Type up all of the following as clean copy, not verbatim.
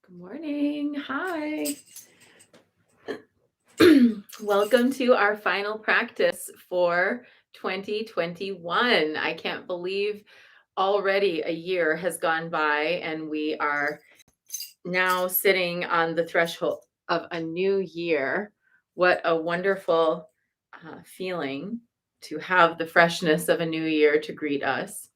Good morning. Hi. Welcome to our final practice for 2021. I can't believe already a year has gone by and we are now sitting on the threshold of a new year. What a wonderful feeling to have the freshness of a new year to greet us.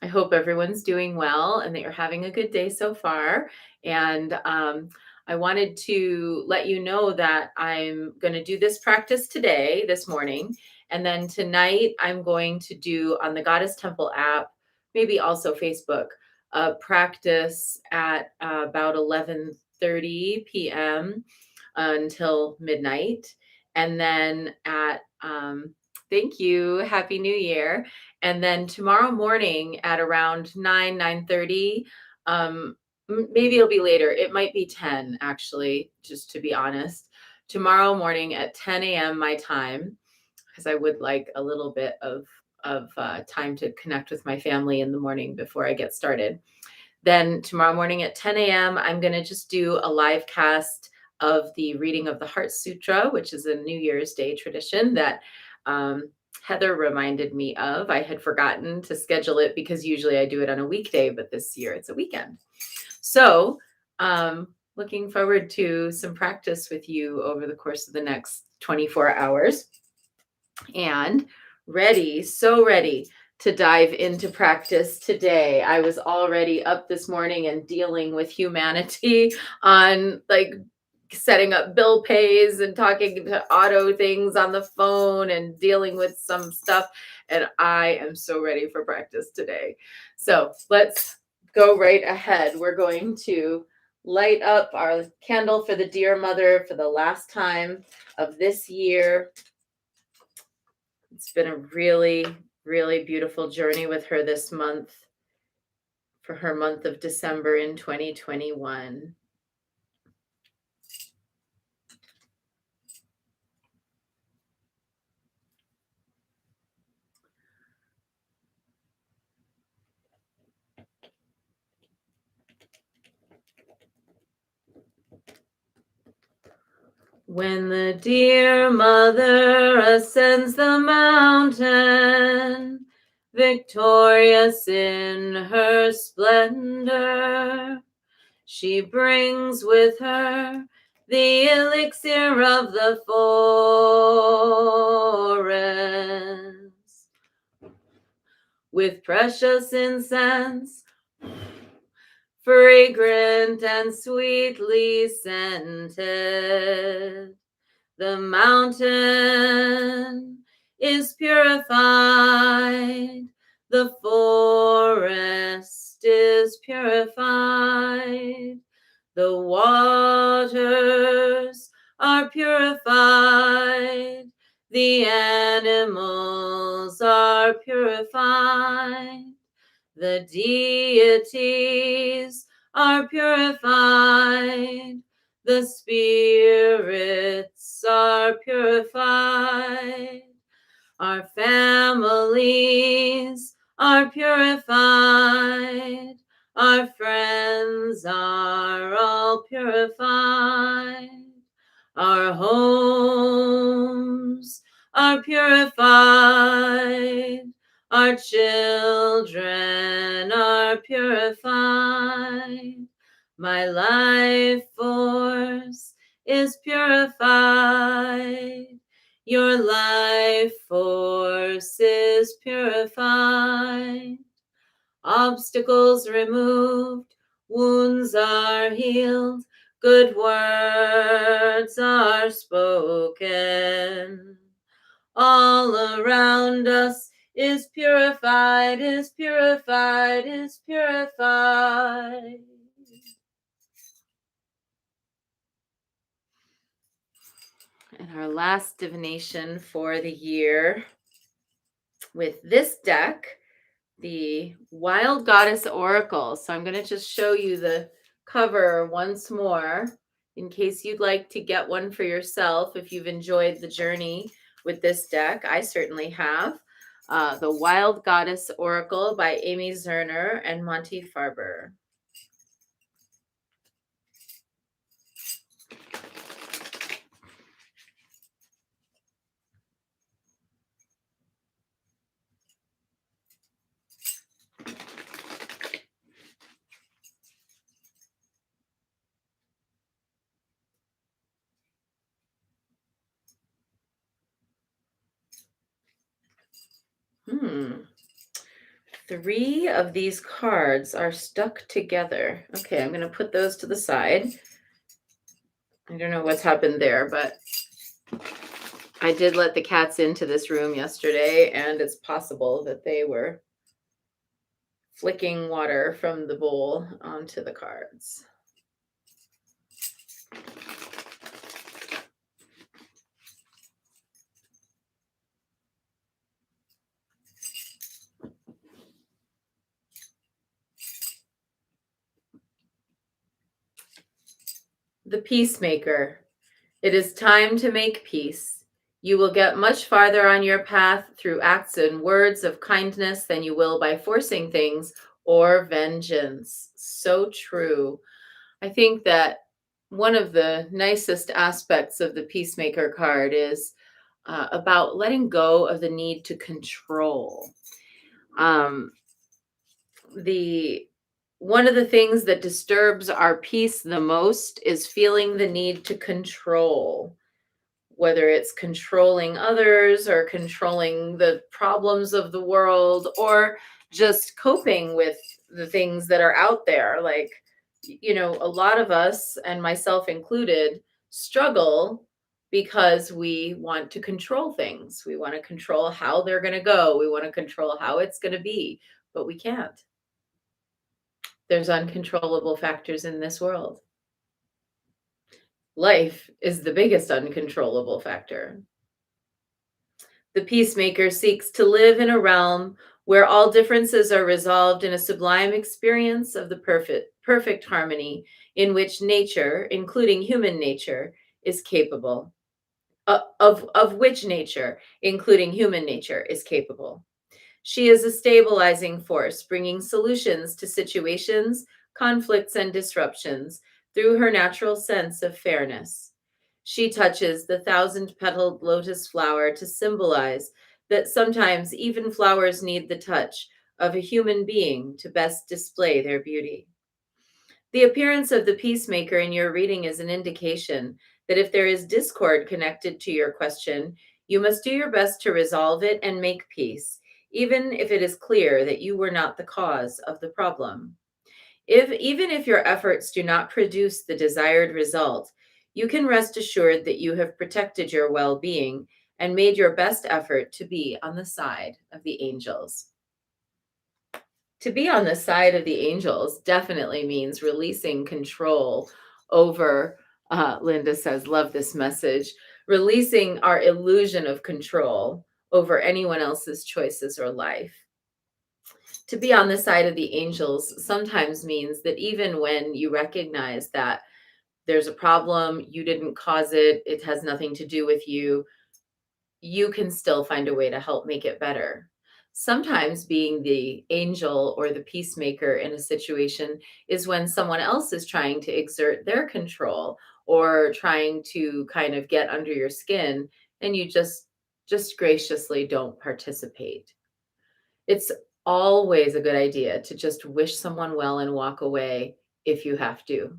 I hope everyone's doing well and that you're having a good day so far. And I wanted to let you know that I'm going to do this practice today, this morning. And then tonight, I'm going to do on the Goddess Temple app, maybe also Facebook, a practice at about 11:30 p.m. until midnight. And then thank you, Happy New Year. And then tomorrow morning at around 9:30, maybe it'll be later. It might be 10, actually, just to be honest. Tomorrow morning at 10 a.m. my time, because I would like a little bit of time to connect with my family in the morning before I get started. Then tomorrow morning at 10 a.m., I'm going to just do a live cast of the reading of the Heart Sutra, which is a New Year's Day tradition that Heather reminded me of. I had forgotten to schedule it because usually I do it on a weekday, but this year it's a weekend. So, looking forward to some practice with you over the course of the next 24 hours. And so ready to dive into practice today. I was already up this morning and dealing with humanity on like setting up bill pays and talking to auto things on the phone and dealing with some stuff. And I am so ready for practice today. So let's go right ahead. We're going to light up our candle for the dear mother for the last time of this year. It's been a really, really beautiful journey with her this month for her month of December in 2021. When the dear mother ascends the mountain, victorious in her splendor, she brings with her the elixir of the forest. With precious incense, fragrant and sweetly scented, the mountain is purified, the forest is purified, the waters are purified, the animals are purified, the deities are purified, the spirits are purified, our families are purified, our friends are all purified, our homes are purified, our children are purified, my life force is purified, your life force is purified, obstacles removed, wounds are healed, good words are spoken. All around us is purified, is purified, is purified. And our last divination for the year with this deck, the Wild Goddess Oracle. So I'm going to just show you the cover once more in case you'd like to get one for yourself if you've enjoyed the journey with this deck. I certainly have. The Wild Goddess Oracle by Amy Zerner and Monty Farber. Hmm. Three of these cards are stuck together. Okay, I'm going to put those to the side. I don't know what's happened there, but I did let the cats into this room yesterday, and it's possible that they were flicking water from the bowl onto the cards. The Peacemaker. It is time to make peace. You will get much farther on your path through acts and words of kindness than you will by forcing things or vengeance. So true. I think that one of the nicest aspects of the Peacemaker card is about letting go of the need to control. Um, the One of the things that disturbs our peace the most is feeling the need to control, whether it's controlling others or controlling the problems of the world or just coping with the things that are out there. Like, a lot of us, and myself included, struggle because we want to control things. We want to control how they're going to go. We want to control how it's going to be, but we can't. There's uncontrollable factors in this world. Life is the biggest uncontrollable factor. The peacemaker seeks to live in a realm where all differences are resolved in a sublime experience of the perfect harmony in which nature, including human nature, is capable. Of which nature, including human nature, is capable. She is a stabilizing force, bringing solutions to situations, conflicts, and disruptions through her natural sense of fairness. She touches the thousand-petaled lotus flower to symbolize that sometimes even flowers need the touch of a human being to best display their beauty. The appearance of the peacemaker in your reading is an indication that if there is discord connected to your question, you must do your best to resolve it and make peace, even if it is clear that you were not the cause of the problem. Even if your efforts do not produce the desired result, you can rest assured that you have protected your well-being and made your best effort to be on the side of the angels. To be on the side of the angels definitely means releasing control over, Linda says, love this message, releasing our illusion of control over anyone else's choices or life. To be on the side of the angels sometimes means that even when you recognize that there's a problem, you didn't cause it, it has nothing to do with you, you can still find a way to help make it better. Sometimes being the angel or the peacemaker in a situation is when someone else is trying to exert their control or trying to kind of get under your skin, and you just graciously don't participate. It's always a good idea to just wish someone well and walk away if you have to.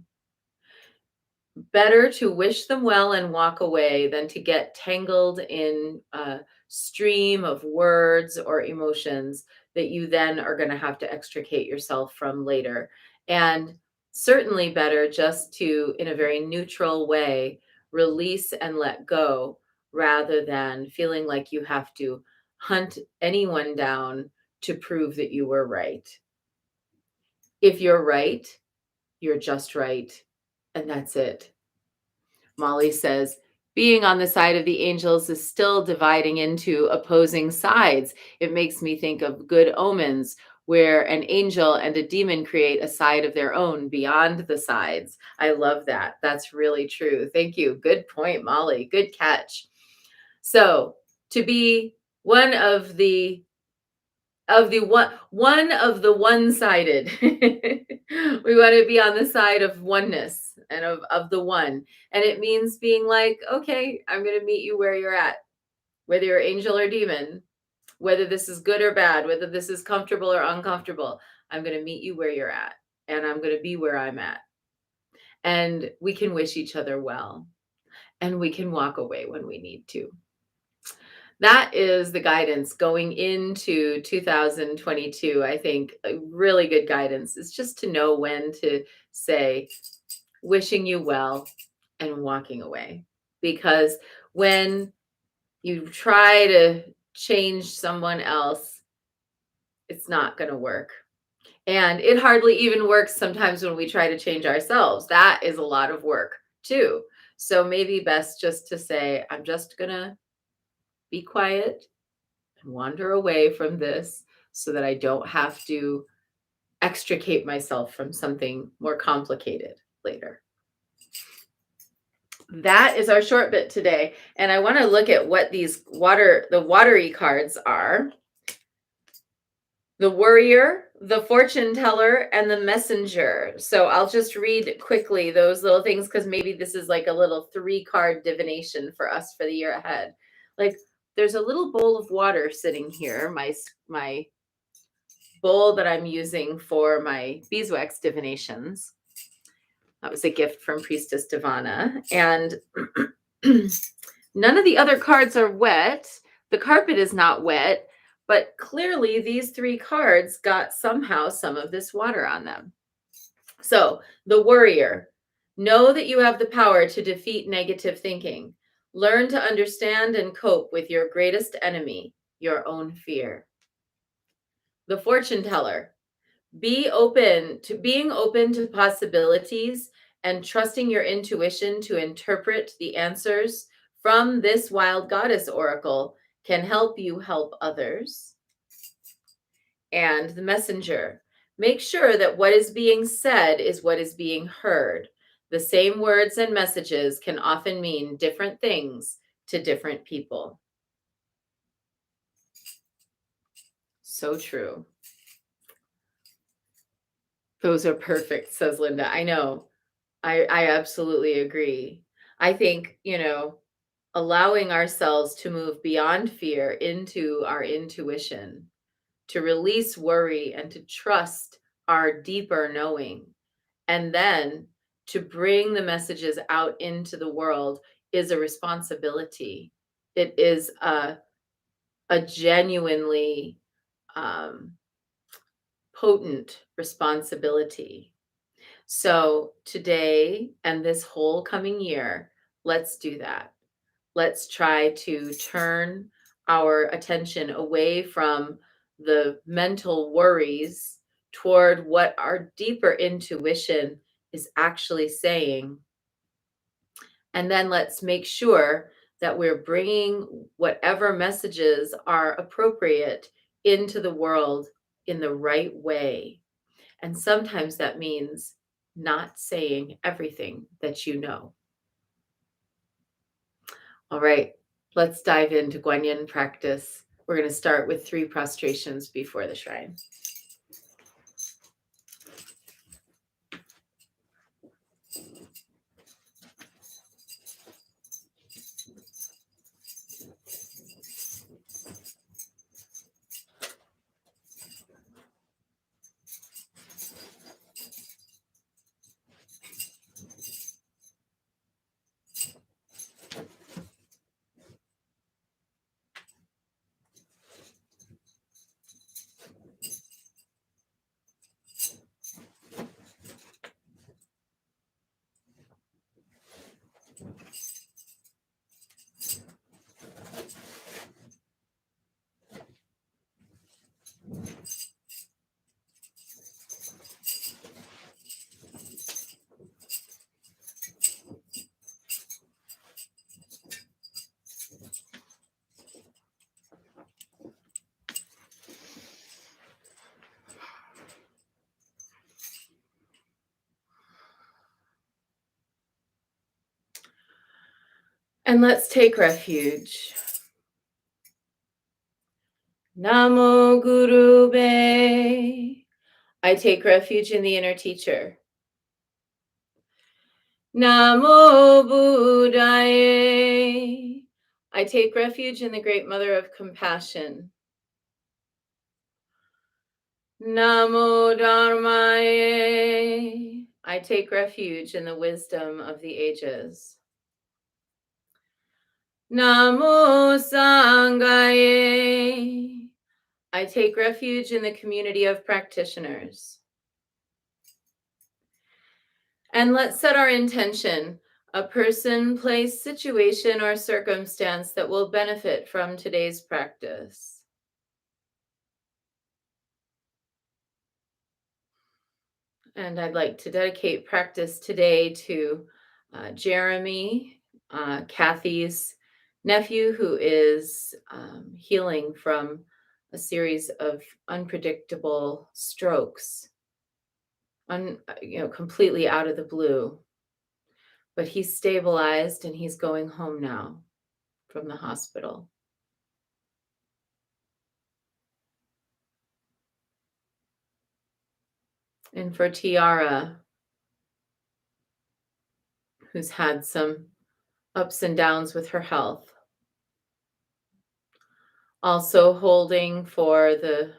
Better to wish them well and walk away than to get tangled in a stream of words or emotions that you then are going to have to extricate yourself from later. And certainly better just to, in a very neutral way, release and let go rather than feeling like you have to hunt anyone down to prove that you were right. If you're right, you're just right. And that's it. Molly says, being on the side of the angels is still dividing into opposing sides. It makes me think of Good Omens, where an angel and a demon create a side of their own beyond the sides. I love that. That's really true. Thank you. Good point, Molly. Good catch. So, to be one of the one-sided. We want to be on the side of oneness and of the one. And it means being like, okay, I'm going to meet you where you're at, whether you're angel or demon, whether this is good or bad, whether this is comfortable or uncomfortable. I'm going to meet you where you're at, and I'm going to be where I'm at. And we can wish each other well, and we can walk away when we need to. That is the guidance going into 2022. I think a really good guidance is just to know when to say, wishing you well and walking away. Because when you try to change someone else, it's not going to work. And it hardly even works sometimes when we try to change ourselves. That is a lot of work too. So maybe best just to say, I'm just going to be quiet and wander away from this so that I don't have to extricate myself from something more complicated later. That is our short bit today. And I want to look at what the watery cards are. The Worrier, the Fortune Teller, and the Messenger. So I'll just read quickly those little things because maybe this is like a little 3-card divination for us for the year ahead. Like there's a little bowl of water sitting here, my bowl that I'm using for my beeswax divinations. That was a gift from Priestess Divana. And none of the other cards are wet. The carpet is not wet, but clearly these 3 cards got somehow some of this water on them. So, the Worrier. Know that you have the power to defeat negative thinking. Learn to understand and cope with your greatest enemy, your own fear. The Fortune Teller. Being open to possibilities and trusting your intuition to interpret the answers from this wild goddess oracle can help you help others. And the Messenger. Make sure that what is being said is what is being heard. The same words and messages can often mean different things to different people. So true. Those are perfect, says Linda. I know. I absolutely agree. I think, allowing ourselves to move beyond fear into our intuition, to release worry and to trust our deeper knowing, and then to bring the messages out into the world is a responsibility. It is a genuinely potent responsibility. So today and this whole coming year, let's do that. Let's try to turn our attention away from the mental worries toward what our deeper intuition is actually saying. And then let's make sure that we're bringing whatever messages are appropriate into the world in the right way. And sometimes that means not saying everything that you know. All right, let's dive into Guanyin practice. We're going to start with 3 prostrations before the shrine. And let's take refuge. Namo Guru Be. I take refuge in the inner teacher. Namo Buddhaye. I take refuge in the great mother of compassion. Namo Dharmaye. I take refuge in the wisdom of the ages. Namo Sangaye. I take refuge in the community of practitioners. And let's set our intention, a person, place, situation, or circumstance that will benefit from today's practice. And I'd like to dedicate practice today to Jeremy, Kathy's nephew, who is healing from a series of unpredictable strokes, completely out of the blue. But he's stabilized and he's going home now from the hospital. And for Tiara, who's had some ups and downs with her health, also holding for the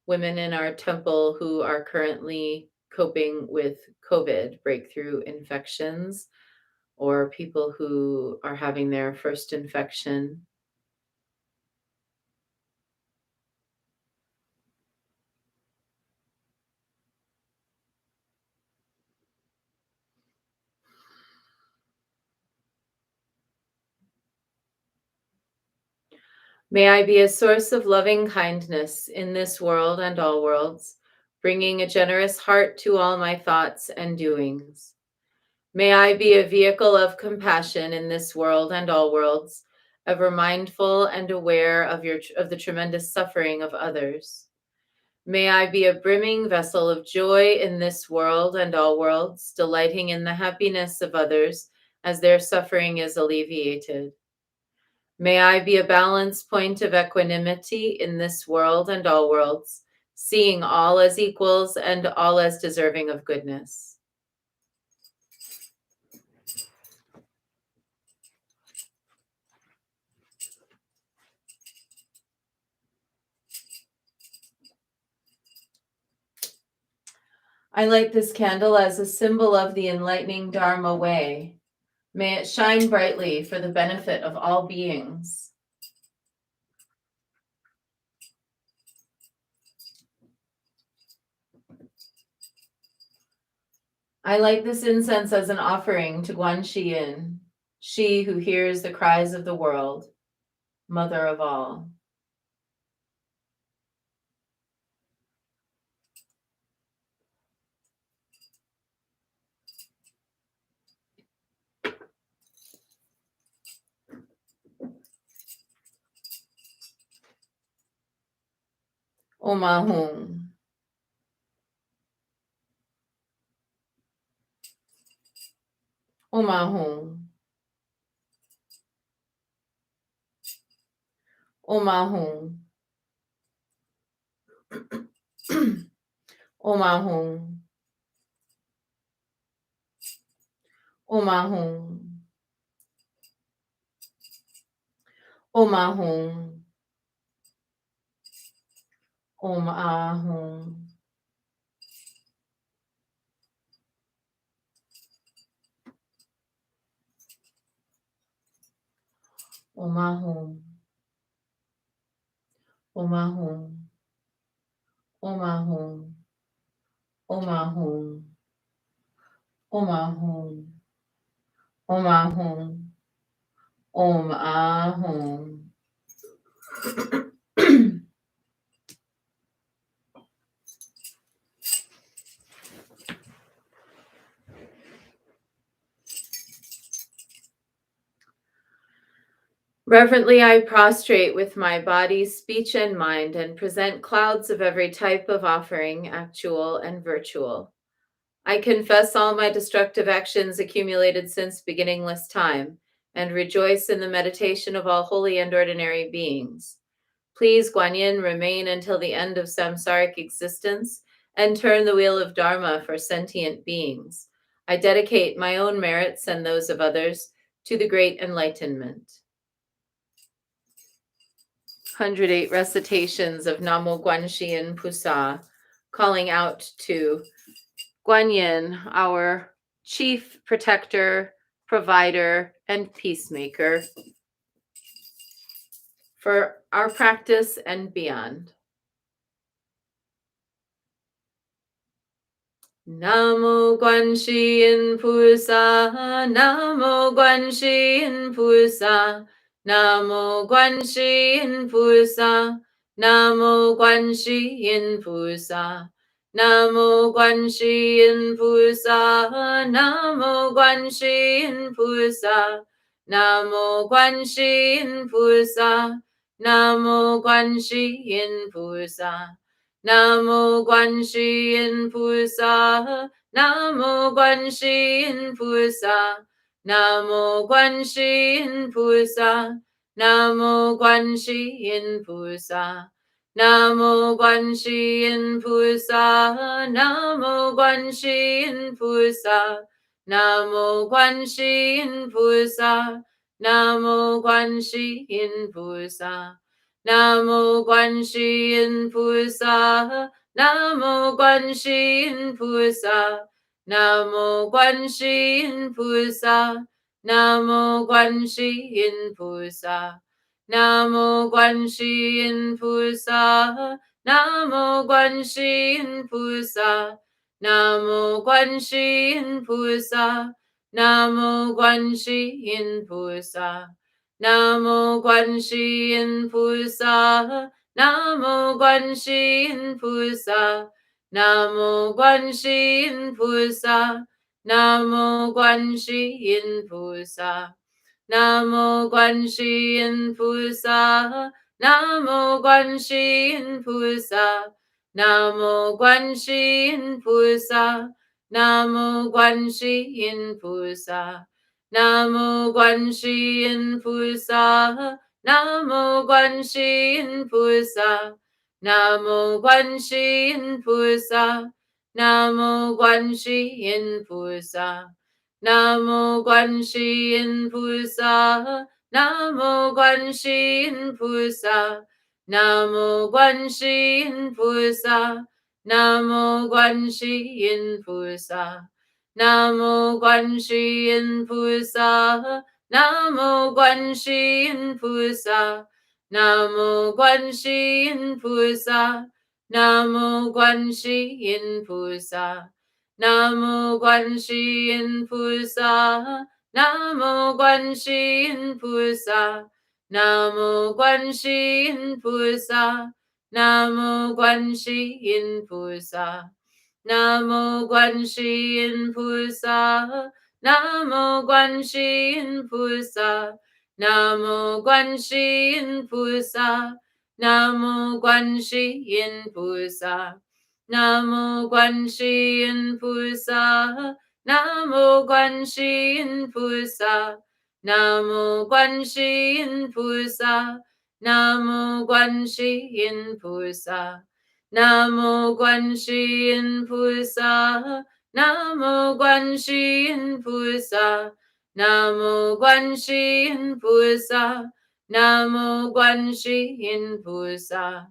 women in our temple who are currently coping with COVID breakthrough infections, or people who are having their first infection. May I be a source of loving kindness in this world and all worlds, bringing a generous heart to all my thoughts and doings. May I be a vehicle of compassion in this world and all worlds, ever mindful and aware of the tremendous suffering of others. May I be a brimming vessel of joy in this world and all worlds, delighting in the happiness of others as their suffering is alleviated. May I be a balance point of equanimity in this world and all worlds, seeing all as equals and all as deserving of goodness. I light this candle as a symbol of the enlightening Dharma way. May it shine brightly for the benefit of all beings. I light this incense as an offering to Guanxin, she who hears the cries of the world, mother of all. Omahum. Omahum. Omahum. Omahum. Omahum. Omahum. Omahum. Omahum. Omahum. Omahum. Omahum. Omahum. Omahum. Omahum. Reverently, I prostrate with my body, speech, and mind, and present clouds of every type of offering, actual and virtual. I confess all my destructive actions accumulated since beginningless time, and rejoice in the meditation of all holy and ordinary beings. Please, Guanyin, remain until the end of samsaric existence, and turn the wheel of Dharma for sentient beings. I dedicate my own merits and those of others to the great enlightenment. 108 recitations of Namo Guanxin Pusa, calling out to Guanyin, our chief protector, provider, and peacemaker. for our practice and beyond. Namo Guanxi Yin Pusa, Namo Guanxi Yin Pusa, Namo Guanxi Yin Pusa, Namo Guanxi Yin Pusa, Namo Guanxi Yin Pusa, Namo Guanxi Yin Pusa, Namo Guanxi Yin Pusa, Namo Guanxi Yin Pusa. Namo Guanxi Yin Pusa, Namo Guanxi Yin Pusa, Namo Guanxi Yin Pusa, Namo Guanxi Yin Pusa, Namo Guanxi Yin Pusa, Namo Guanxi Yin Pusa, Namo Guanxi Yin Pusa, Namo Guanxi Yin Pusa. Namo Guanxi Yin Pusa, Namo Guanxi Yin Pusa, Namo Guanxi Yin Pusa, Namo Guanxi Yin Pusa, Namo Guanxi Yin Pusa, Namo Guanxi Yin Pusa, Namo Guanxi Yin Pusa, Namo Guanxi Yin Pusa. Namo Guanxi Yin Pusa, Namo Guanxi Yin Pusa, Namo Guanxi Yin Pusa, Namo Guanxi Yin Pusa, Namo Guanxi Yin Pusa, Namo Guanxi Yin Pusa, Namo Guanxi Yin Pusa, Namo Guanxi Yin Pusa. Namo Guanxi Yin Pusa, Namo Guanxi Yin Pusa, Namo Guanxi Yin Pusa, Namo Guanxi Yin Pusa, Namo Guanxi Yin Pusa, Namo Guanxi Yin Pusa, Namo Guanxi Yin Pusa, Namo Guanxi Yin Pusa. Namo Guanxi Yin Pusa, Namo Guanxi Yin Pusa, Namo Guanxi Yin Pusa, Namo Guanxi Yin Pusa, Namo Guanxi Yin Pusa, Namo Guanxi Yin Pusa, Namo Guanxi Yin Pusa, Namo Guanxi Yin Pusa. Namo Guanxi Yin Pusa, Namo Guanxi Yin Pusa, Namo Guanxi Yin Pusa, Namo Guanxi Yin Pusa, Namo Guanxi Yin Pusa, Namo Guanxi Yin Pusa, Namo Guanxi Yin Pusa, Namo Guanxi Yin Pusa. Namo Guanxi Yin Pusa, Namo Guanxi Yin Pusa, Namo Guanxi Yin Pusa, Namo Guanxi Yin Pusa,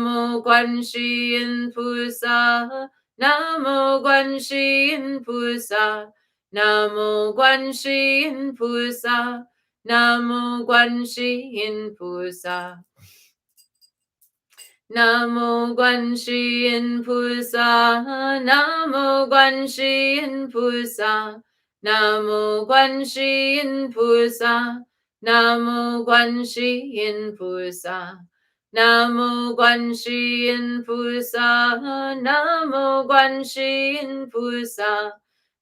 Namo Guanxi Yin Pusa, Namo Guanxi Yin Pusa, Namo Guanxi Yin Pusa, Namo Guanxi Yin Pusa. Namo Guanxi Yin Pusa, Namo Guanxi Yin Pusa, Namo Guanxi Yin Pusa, Namo Guanxi Yin Pusa, Namo Guanxi Yin Pusa, Namo Guanxi Yin Pusa,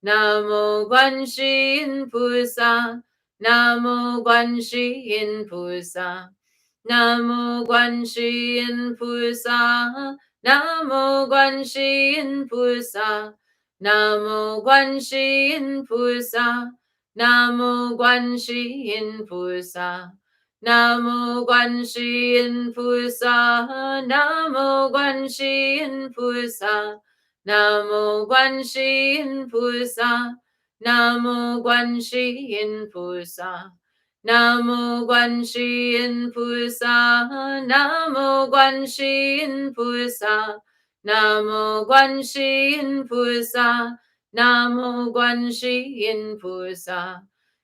Namo Guanxi Yin Pusa, Namo Guanxi Yin Pusa. Namo Guanxi Yin Pusa, Namo Guanxi Yin Pusa, Namo Guanxi Yin Pusa, Namo Guanxi Yin Pusa, Namo Guanxi Yin Pusa, Namo Guanxi Yin Pusa, Namo Guanxi Yin Pusa, Namo Guanxi Yin Pusa. Namo Guanxi Yin Pusa, Namo Guanxi Yin Pusa, Namo Guanxi Yin Pusa, Namo Guanxi Yin Pusa,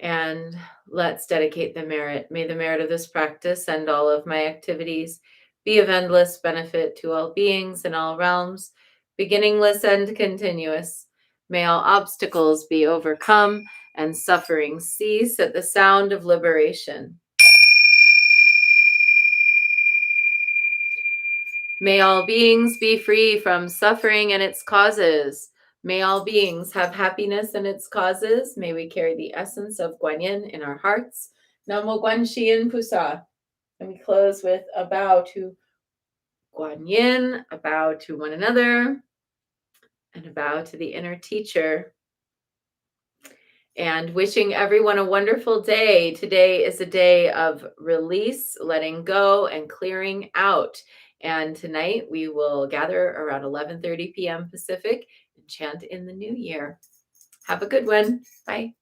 And let's dedicate the merit. May the merit of this practice and all of my activities be of endless benefit to all beings in all realms, beginningless and continuous. May all obstacles be overcome and suffering cease at the sound of liberation. May all beings be free from suffering and its causes. May all beings have happiness and its causes. May we carry the essence of Guanyin in our hearts. Namo Guanxin Pusa. And we close with a bow to Guanyin, a bow to one another, and a bow to the inner teacher. And wishing everyone a wonderful day. Today is a day of release, letting go, and clearing out. And tonight we will gather around 11:30 p.m. Pacific and chant in the new year. Have a good one. Bye.